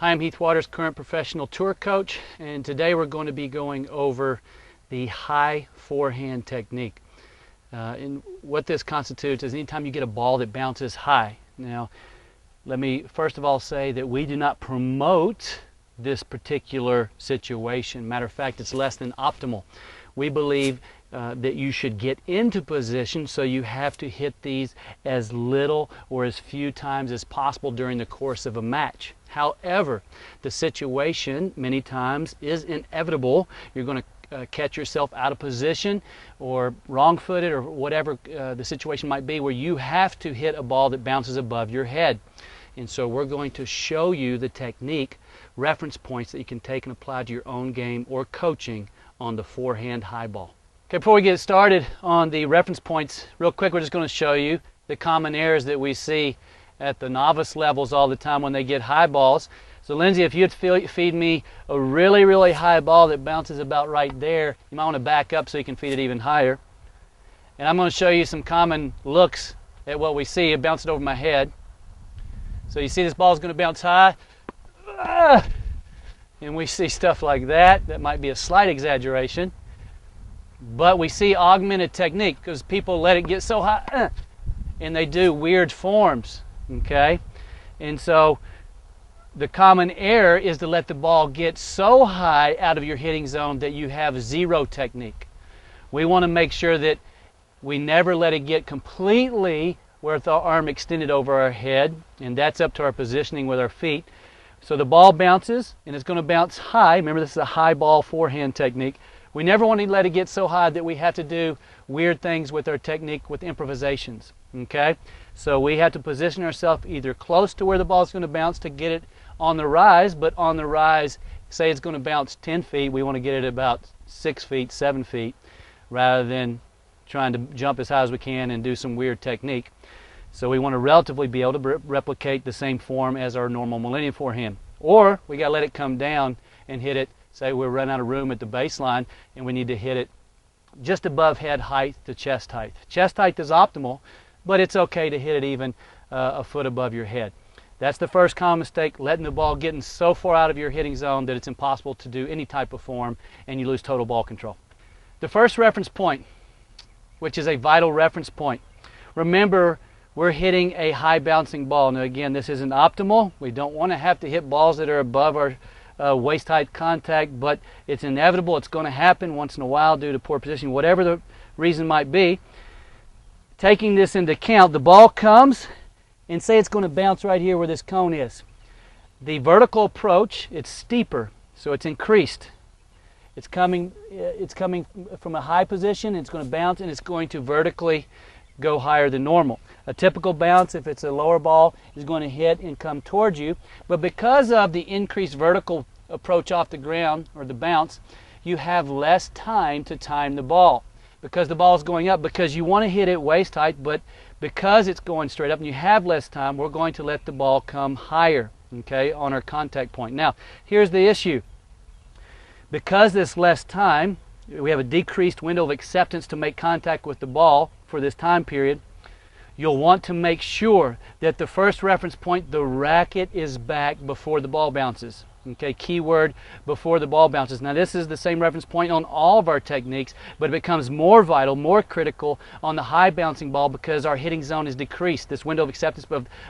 Hi, I'm Heath, current professional tour coach, and today we're going to be going over the high forehand technique. And what this constitutes is anytime you get a ball that bounces high. Now, let me first of all say that we do not promote this particular situation. Matter of fact, it's less than optimal. We believe that you should get into position, so you have to hit these as little or as few times as possible during the course of a match. However, the situation many times is inevitable. You're going to catch yourself out of position or wrong-footed or whatever the situation might be, where you have to hit a ball that bounces above your head. And so we're going to show you the technique, reference points that you can take and apply to your own game or coaching on the forehand high ball. Okay, before we get started on the reference points, real quick, we're just going to show you the common errors that we see at the novice levels all the time when they get high balls. So Lindsay, if you'd feed me a really, really high ball that bounces about right there, you might want to back up so you can feed it even higher. And I'm going to show you some common looks at what we see. It bounced over my head. So you see this ball is going to bounce high. And we see stuff like that. That might be a slight exaggeration. But we see augmented technique because people let it get so high and they do weird forms. Okay? And so the common error is to let the ball get so high out of your hitting zone that you have zero technique. We want to make sure that we never let it get completely with our arm extended over our head, and that's up to our positioning with our feet. So the ball bounces, and it's going to bounce high. Remember, this is a high ball forehand technique. We never want to let it get so high that we have to do weird things with our technique with improvisations. Okay? So we have to position ourselves either close to where the ball is going to bounce to get it on the rise, but on the rise, say it's going to bounce 10 feet, we want to get it about 6 feet, 7 feet, rather than trying to jump as high as we can and do some weird technique. So we want to relatively be able to replicate the same form as our normal millennium forehand. Or we got to let it come down and hit it. Say we're running out of room at the baseline and we need to hit it just above head height to chest height. Chest height is optimal, but it's okay to hit it even a foot above your head. That's the first common mistake, letting the ball get so far out of your hitting zone that it's impossible to do any type of form and you lose total ball control. The first reference point, which is a vital reference point. Remember, we're hitting a high bouncing ball. Now again, this isn't optimal. We don't want to have to hit balls that are above our waist height contact, but it's inevitable. It's going to happen once in a while due to poor positioning, whatever the reason might be. Taking this into account, the ball comes, and say it's going to bounce right here where this cone is. The vertical approach, it's steeper, so it's increased. It's coming from a high position, it's going to bounce, and it's going to vertically go higher than normal. A typical bounce, if it's a lower ball, is going to hit and come towards you. But because of the increased vertical approach off the ground, or the bounce, you have less time to time the ball. Because the ball is going up, because you want to hit it waist height, but because it's going straight up and you have less time, we're going to let the ball come higher, okay, on our contact point. Now, here's the issue. Because this less time, we have a decreased window of acceptance to make contact with the ball for this time period, you'll want to make sure that the first reference point, the racket is back before the ball bounces. Okay, keyword, before the ball bounces. Now this is the same reference point on all of our techniques, but it becomes more vital, more critical on the high bouncing ball because our hitting zone is decreased. This window of acceptance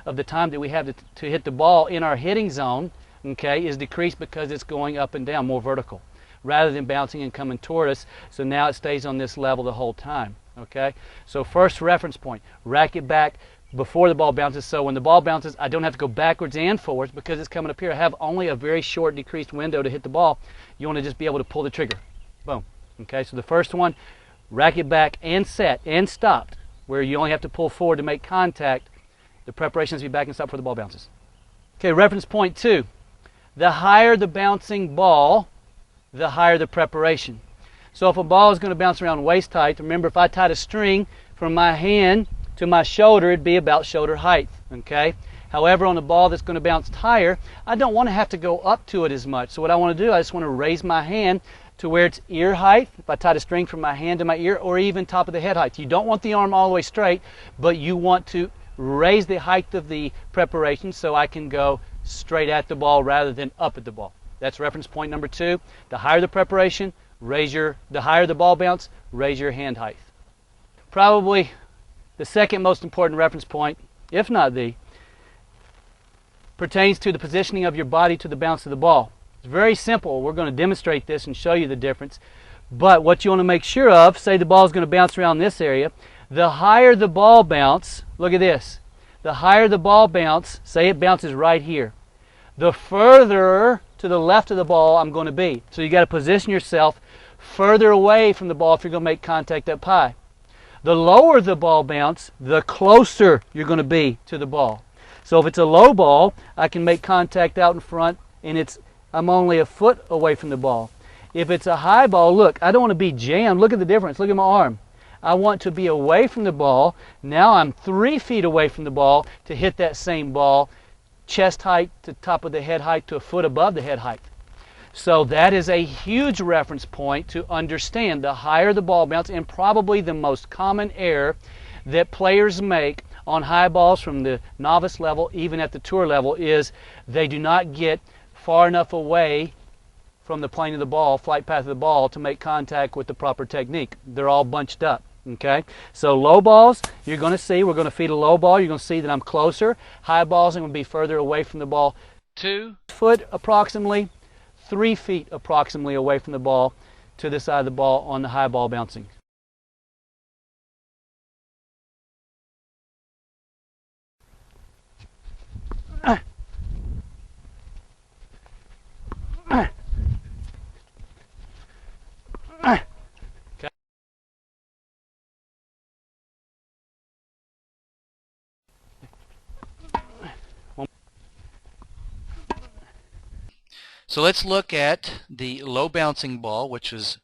of the time that we have to hit the ball in our hitting zone, okay, is decreased because it's going up and down, more vertical, rather than bouncing and coming toward us. So now it stays on this level the whole time. Okay, so first reference point, racket back before the ball bounces, so when the ball bounces I don't have to go backwards and forwards because it's coming up here. I have only a very short decreased window to hit the ball. You want to just be able to pull the trigger. Boom. Okay, so the first one, racket back and set and stopped, where you only have to pull forward to make contact. The preparation has to be back and stop before the ball bounces. Okay, reference point 2. The higher the bouncing ball, the higher the preparation. So if a ball is going to bounce around waist height, remember if I tied a string from my hand to my shoulder, it'd be about shoulder height. Okay? However, on a ball that's going to bounce higher, I don't want to have to go up to it as much. So what I want to do, I just want to raise my hand to where it's ear height, if I tied a string from my hand to my ear, or even top of the head height. You don't want the arm all the way straight, but you want to raise the height of the preparation so I can go straight at the ball rather than up at the ball. That's reference point number 2. The higher the preparation, the higher the ball bounce, raise your hand height. Probably the second most important reference point, if not the, pertains to the positioning of your body to the bounce of the ball. It's very simple. We're going to demonstrate this and show you the difference. But what you want to make sure of, say the ball is going to bounce around this area, the higher the ball bounce, look at this, the higher the ball bounce, say it bounces right here, the further to the left of the ball I'm going to be. So you got to position yourself further away from the ball if you're going to make contact up high. The lower the ball bounce, the closer you're going to be to the ball. So if it's a low ball, I can make contact out in front and I'm only a foot away from the ball. If it's a high ball, look, I don't want to be jammed. Look at the difference. Look at my arm. I want to be away from the ball. Now I'm 3 feet away from the ball to hit that same ball, chest height to top of the head height to a foot above the head height. So that is a huge reference point to understand. The higher the ball bounce, and probably the most common error that players make on high balls from the novice level, even at the tour level, is they do not get far enough away from the plane of the ball, flight path of the ball, to make contact with the proper technique. They're all bunched up. Okay, so low balls, you're going to see, we're going to feed a low ball, you're going to see that I'm closer. High balls, I'm going to be further away from the ball. 2 foot approximately, 3 feet approximately away from the ball to the side of the ball on the high ball bouncing. So let's look at the low bouncing ball, which is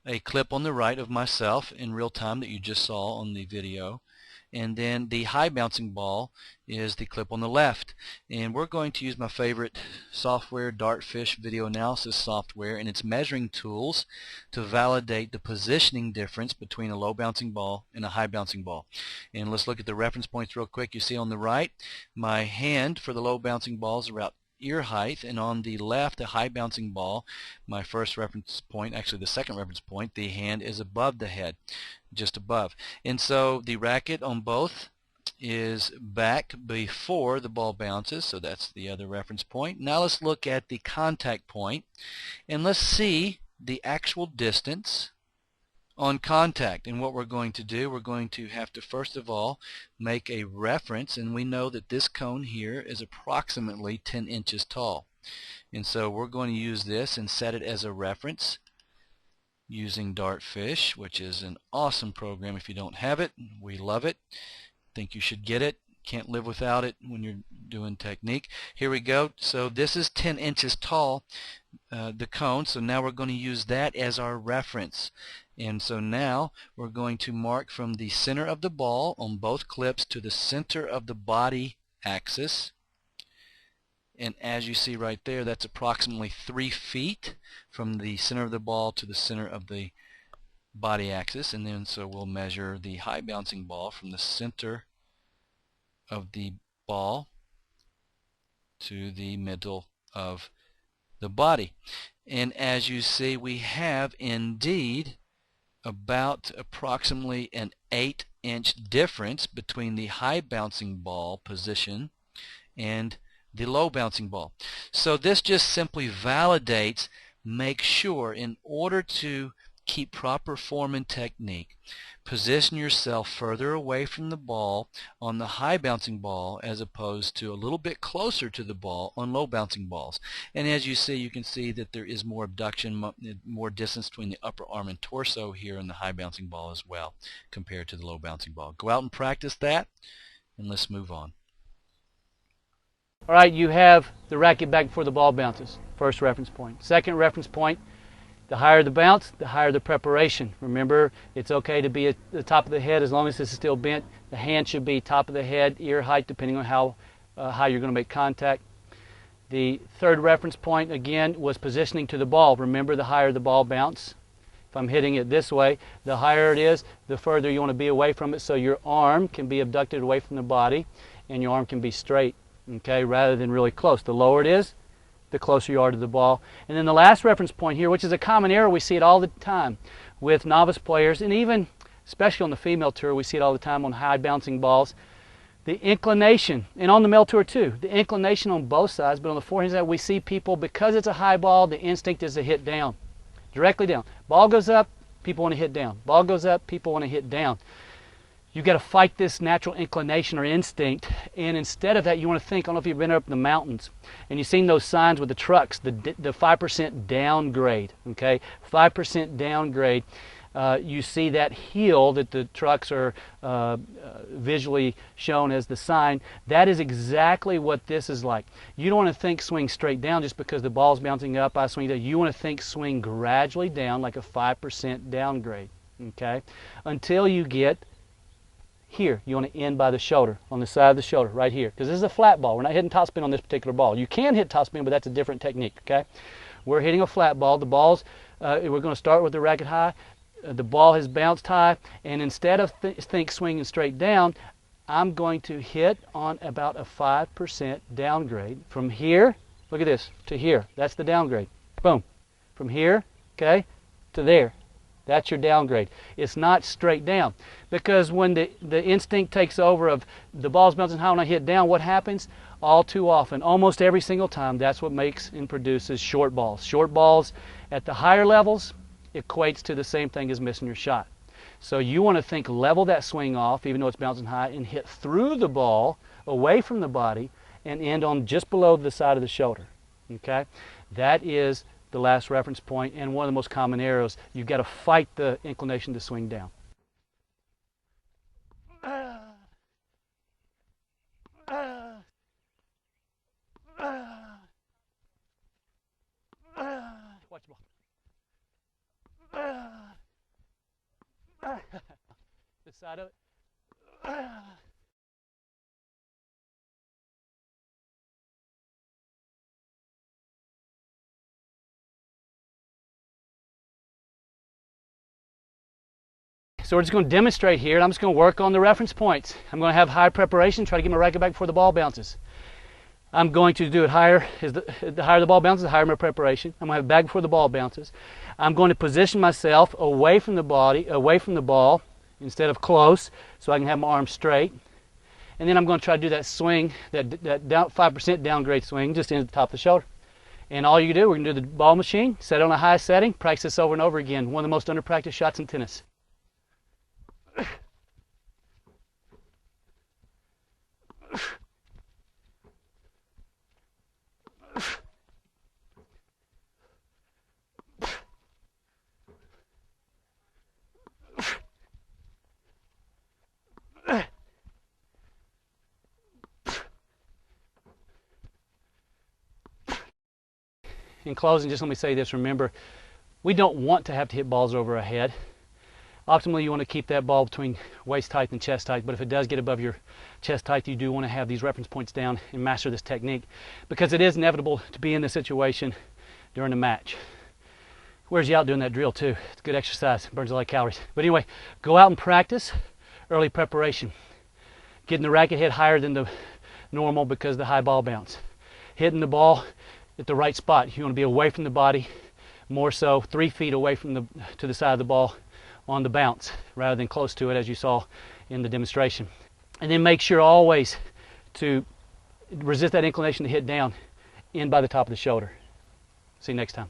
a clip on the right of myself in real time that you just saw on the video. And then the high bouncing ball is the clip on the left. And we're going to use my favorite software, Dartfish video analysis software, and its measuring tools to validate the positioning difference between a low bouncing ball and a high bouncing ball. And let's look at the reference points real quick. You see on the right, my hand for the low bouncing ball is about ear height, and on the left, the high bouncing ball, my first reference point, actually the second reference point, the hand is above the head, just above. And so the racket on both is back before the ball bounces, so that's the other reference point. Now let's look at the contact point, and let's see the actual distance on contact. And what we're going to do, we're going to have to first of all make a reference, and we know that this cone here is approximately 10 inches tall. And so we're going to use this and set it as a reference using Dartfish, which is an awesome program. If you don't have it, we love it. Think you should get it. Can't live without it when you're doing technique. Here we go. So this is 10 inches tall, the cone. So now we're going to use that as our reference. And so now we're going to mark from the center of the ball on both clips to the center of the body axis. And as you see right there, that's approximately 3 feet from the center of the ball to the center of the body axis. And then so we'll measure the high bouncing ball from the center of the ball to the middle of the body. And as you see, we have indeed about approximately an 8-inch difference between the high bouncing ball position and the low bouncing ball. So this just simply validates, make sure in order to keep proper form and technique, position yourself further away from the ball on the high bouncing ball as opposed to a little bit closer to the ball on low bouncing balls. And as you see, you can see that there is more abduction, more distance between the upper arm and torso here in the high bouncing ball as well compared to the low bouncing ball. Go out and practice that, and let's move on. All right, you have the racket back before the ball bounces. First reference point. Second reference point, the higher the bounce, the higher the preparation. Remember, it's okay to be at the top of the head as long as this is still bent. The hand should be top of the head, ear height, depending on how high you're going to make contact. The third reference point, again, was positioning to the ball. Remember, the higher the ball bounce. If I'm hitting it this way, the higher it is, the further you want to be away from it so your arm can be abducted away from the body and your arm can be straight. okay, rather than really close. The lower it is, the closer you are to the ball. And then the last reference point here, which is a common error, we see it all the time with novice players, and even especially on the female tour, we see it all the time on high bouncing balls. The inclination, and on the male tour too, the inclination on both sides, but on the forehand side, we see people, because it's a high ball, the instinct is to hit down, directly down. Ball goes up, people want to hit down. Ball goes up, people want to hit down. You've got to fight this natural inclination or instinct, and instead of that, you want to think, I don't know if you've been up in the mountains, and you've seen those signs with the trucks, the 5% downgrade, okay? 5% downgrade. You see that heel that the trucks are visually shown as the sign. That is exactly what this is like. You don't want to think swing straight down just because the ball's bouncing up, I swing down. You want to think swing gradually down like a 5% downgrade, okay? Until you get here. You want to end by the shoulder, on the side of the shoulder, right here. Because this is a flat ball. We're not hitting topspin on this particular ball. You can hit topspin, but that's a different technique, okay? We're hitting a flat ball. The ball's, we're going to start with the racket high. The ball has bounced high, and instead of think swinging straight down, I'm going to hit on about a 5% downgrade. From here, look at this, to here. That's the downgrade. Boom. From here, okay, to there. That's your downgrade. It's not straight down. Because when the instinct takes over of the ball's bouncing high when I hit down, what happens? All too often, almost every single time, that's what makes and produces short balls. Short balls at the higher levels equates to the same thing as missing your shot. So you want to think level that swing off, even though it's bouncing high, and hit through the ball, away from the body, and end on just below the side of the shoulder. Okay? That is the last reference point, and one of the most common errors. You've got to fight the inclination to swing down. Watch the ball. The side of it. So we're just going to demonstrate here, and I'm just going to work on the reference points. I'm going to have high preparation, try to get my racket back before the ball bounces. I'm going to do it higher. The higher the ball bounces, the higher my preparation. I'm going to have it back before the ball bounces. I'm going to position myself away from the body, away from the ball, instead of close, so I can have my arms straight. And then I'm going to try to do that swing, that down 5% downgrade swing, just into the top of the shoulder. And all you do, we're going to do the ball machine, set it on a high setting, practice this over and over again. One of the most under-practiced shots in tennis. In closing, just let me say this. Remember, we don't want to have to hit balls over our head. Optimally, you want to keep that ball between waist height and chest height, but if it does get above your chest height, you do want to have these reference points down and master this technique, because it is inevitable to be in this situation during a match. Wears you out doing that drill too. It's good exercise, burns a lot of calories. But anyway, go out and practice early preparation. Getting the racket hit higher than the normal because of the high ball bounce. Hitting the ball at the right spot. You want to be away from the body, more so 3 feet away from to the side of the ball on the bounce rather than close to it, as you saw in the demonstration. And then make sure always to resist that inclination to hit down in by the top of the shoulder. See you next time.